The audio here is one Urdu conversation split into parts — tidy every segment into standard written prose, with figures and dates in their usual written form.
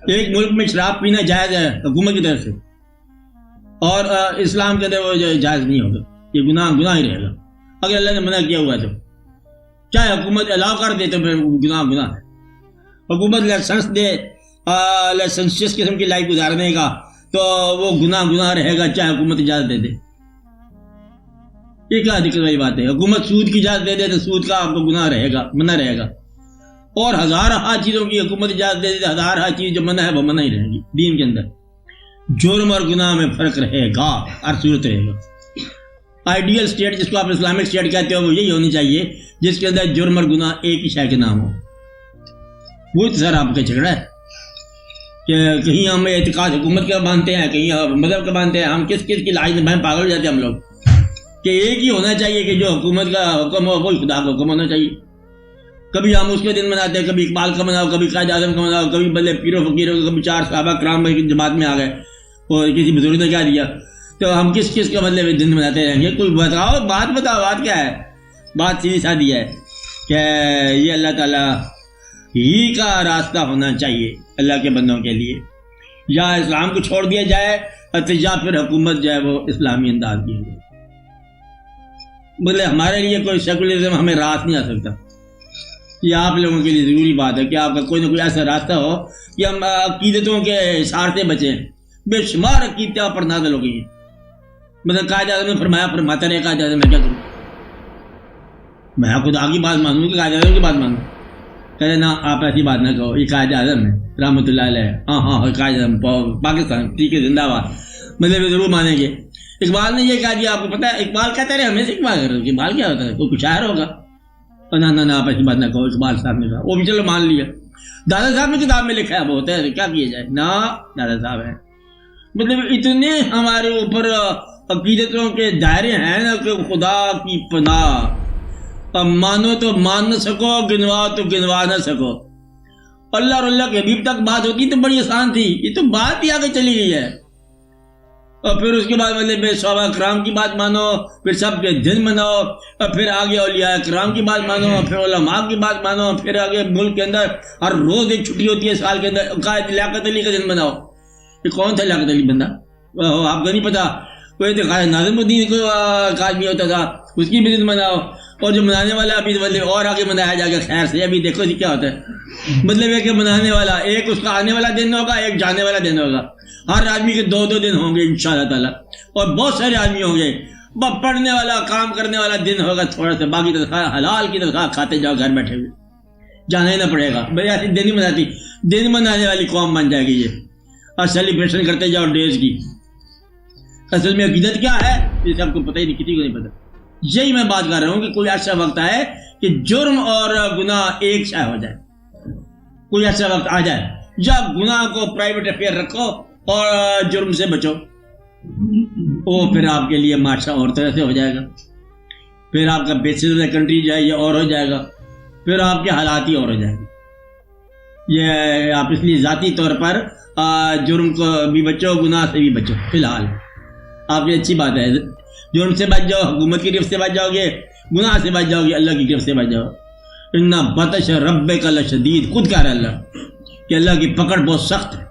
ایک ملک میں شراب پینا جائز ہے حکومت کی طرف سے، اور اسلام کے اندر وہ جائز نہیں ہوگا، یہ گناہ ہی رہے گا اگر اللہ نے منع کیا ہوا تو، چاہے حکومت الاؤ کر دے تو پھر گناہ ہے۔ حکومت لائسنس دے، لائسنس جس قسم کی لائف گزارنے کا، تو وہ گناہ رہے گا چاہے حکومت اجازت دے دے۔ یہ کیا دقت والی بات ہے؟ حکومت سود کی اجازت دے دے تو سود کا آپ کو گناہ رہے گا، منع رہے گا، اور ہزارہ چیزوں کی حکومت اجازت دے دے تو ہزارہ چیز جو منع ہے وہ منع ہی رہے گی۔ دین کے اندر جرم اور گناہ میں فرق رہے گا، ہر صورت رہے گا۔ آئیڈیل اسٹیٹ جس کو آپ اسلامک اسٹیٹ کہتے ہو وہ یہی ہونی چاہیے جس کے اندر جرم اور گناہ ایک ہی شے کے نام ہو۔ وہ تو سر آپ کا جھگڑا ہے کہ کہیں ہم اعتقاد حکومت کا مانتے ہیں، کہیں ہم مذہب کا مانتے ہیں، ہم کس کی لاج میں پاگل ہو جاتے ہیں ہم لوگ کہ ایک ہی ہونا چاہیے کہ جو حکومت کا حکم ہو وہی خدا کا حکم ہونا چاہیے۔ کبھی ہم اس کے دن مناتے ہیں، کبھی اقبال کا مناؤ، کبھی قائد اعظم کا مناؤ، کبھی بلے پیر و فقیروں کا، کبھی 4 صحابہ کرام کی جماعت میں آ گئے اور کسی بزرگ نے کہہ دیا، تو ہم کس کا مطلب دن مناتے رہیں گے؟ کوئی بتاؤ، بات کیا ہے؟ بات سیدھی سادی ہے کہ یہ اللہ تعالیٰ ہی کا راستہ ہونا چاہیے اللہ کے بندوں کے لیے، یا اسلام کو چھوڑ دیا جائے یا پھر حکومت جو ہے وہ اسلامی انداز کی ہو۔ مطلب ہمارے لیے کوئی سیکولرزم ہمیں راست نہیں آ سکتا، یہ آپ لوگوں کے لیے ضروری بات ہے کہ آپ کا کوئی نہ کوئی ایسا راستہ ہو کہ ہم عقیدتوں کے حصار سے بچیں۔ بے شمار عقیدتیں پر نازل ہو گئی ہیں، مطلب قائد اعظم نے فرماتا رہے، قائد اعظم میں کیا کروں؟ میں خدا کی بات مانوں کہ قائد اعظم کی بات مانوں؟ کہتے نا آپ ایسی بات نہ کہو، یہ قائد اعظم ہے رحمۃ اللہ علیہ، ہاں قائد اعظم پاکستان ٹھیک ہے، زندہ باد، مطلب ضرور مانیں گے۔ اقبال نے یہ کہا دیا، آپ کو پتا ہے اقبال کہتے رہے ہمیں سے اقبال کرو، اقبال کیا ہوتا ہے؟ کوئی شاعر ہوگا؟ نہ آپ ایسی بات نہ کہو، اقبال صاحب نے کہا، وہ بھی چلو مان لیا۔ دادا صاحب نے کتاب میں لکھا ہے وہ ہوتا ہے، کیا کیا جائے نا، دادا صاحب ہے۔ مطلب اتنے ہمارے اوپر عقیدتوں کے دائرے ہیں نا کہ خدا کی پناہ، مانو تو مان نہ سکو، گنوا تو گنوا نہ سکو۔ اللہ اور اللہ کے حبیب تک بات ہوتی تو بڑی آسان تھی، یہ تو بات ہی آگے چلی گئی ہے۔ اور پھر اس کے بعد مطلب صحابہ کرام کی بات مانو، پھر سب کے دن مناؤ، اور پھر آگے اولیاء کرام کی بات مانو، پھر علماء کی بات مانو، پھر آگے ملک کے اندر ہر روز ایک چھٹی ہوتی ہے سال کے اندر، قائد لیاقت علی کا دن مناؤ۔ یہ کون تھا لیاقت علی بندہ؟ آپ کو نہیں پتا؟ کوئی تو قائد ناظم الدین کو قائد ہوتا تھا، اس کی بھی دن مناؤ، اور جو منانے والا ابھی مطلب اور آگے منایا جائے گا خیر سے۔ ابھی دیکھو جی کیا ہوتا ہے، مطلب ہے کہ منانے والا ایک اس کا آنے والا دن ہوگا، ایک جانے والا دن ہوگا۔ ہر آدمی کے 2 دن ہوں گے انشاءاللہ تعالیٰ، اور بہت سارے آدمی ہوں گے۔ پڑھنے والا کام کرنے والا دن ہوگا تھوڑا سا، باقی تنخواہ حلال کی تنخواہ کھاتے جاؤ گھر بیٹھے ہوئے، جانا ہی نہ پڑے گا بھائی۔ ایسی دن ہی مناتی، دن منانے والی قوم بن جائے گی یہ، اور سیلیبریشن کرتے جاؤ ڈیز کی۔ اصل میں عقیدت کیا ہے یہ سب کو پتہ ہی نہیں، کسی کو نہیں پتہ۔ یہی میں بات کر رہا ہوں کہ کوئی ایسا وقت آئے کہ جرم اور گناہ ایک شے ہو جائے، کوئی ایسا وقت آ جائے جب گناہ کو پرائیویٹ افیئر رکھو اور جرم سے بچو، وہ پھر آپ کے لیے معاشرہ اور طرح سے ہو جائے گا، پھر آپ کا بیسس آف کنٹری جو ہے یہ اور ہو جائے گا، پھر آپ کے حالات ہی اور ہو جائیں گے۔ یہ آپ اس لیے ذاتی طور پر جرم کو بھی بچو، گناہ سے بھی بچو۔ فی الحال آپ کی اچھی بات ہے، جرم سے بچ جاؤ، حکومت کی گرفت سے بچ جاؤ گے، گناہ سے بچ جاؤ گے، اللہ کی گرفت سے بچ جاؤ۔ ان بطش ربک لشدید، خود کہہ رہا ہے اللہ کہ اللہ کی پکڑ بہت سخت ہے۔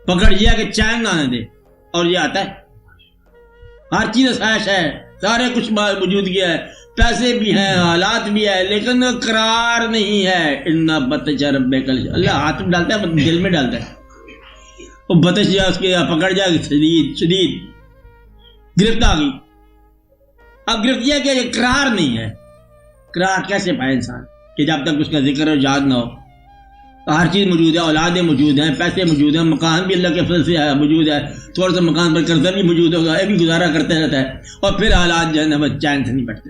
پکڑ یہ ہے کہ چین نہ آنے دے، اور یہ آتا ہے، ہر چیز آسائش ہے، سارے کچھ موجود کیا ہے، پیسے بھی ہیں، حالات بھی ہے، لیکن قرار نہیں ہے۔ ان بطش ربک لشدید، اللہ ہاتھ میں ڈالتا ہے، دل میں ڈالتا ہے، وہ بطش جائے اس کے پکڑ جائے، شدید گرفت آ گئی۔ اب گرفت یہ کہ یہ قرار نہیں ہے۔ قرار کیسے پائے انسان کہ جب تک اس کا ذکر اور یاد نہ ہو؟ ہر چیز موجود ہے، اولادیں موجود ہیں، پیسے موجود ہیں، مکان بھی اللہ کے فضل سے موجود ہے، تھوڑا سا مکان پر قرضہ بھی موجود ہوگا، یہ بھی گزارا کرتے رہتا ہے، اور پھر حالات جو ہے نا بس چین سے نہیں بٹتے۔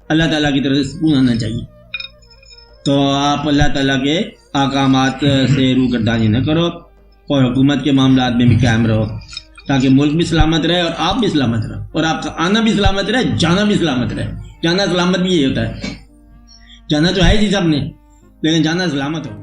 اللہ تعالیٰ کی طرف سے سکون آنا چاہیے۔ تو آپ اللہ تعالیٰ کے احکامات سے روگردانی نہ کرو، اور حکومت کے معاملات میں بھی قائم رہو، تاکہ ملک بھی سلامت رہے اور آپ بھی سلامت رہو، اور آپ کا آنا بھی سلامت رہے، جانا بھی سلامت رہے۔ جانا سلامت بھی یہی ہوتا ہے، جانا تو ہے جی سب نے، لیکن جانا سلامت ہو۔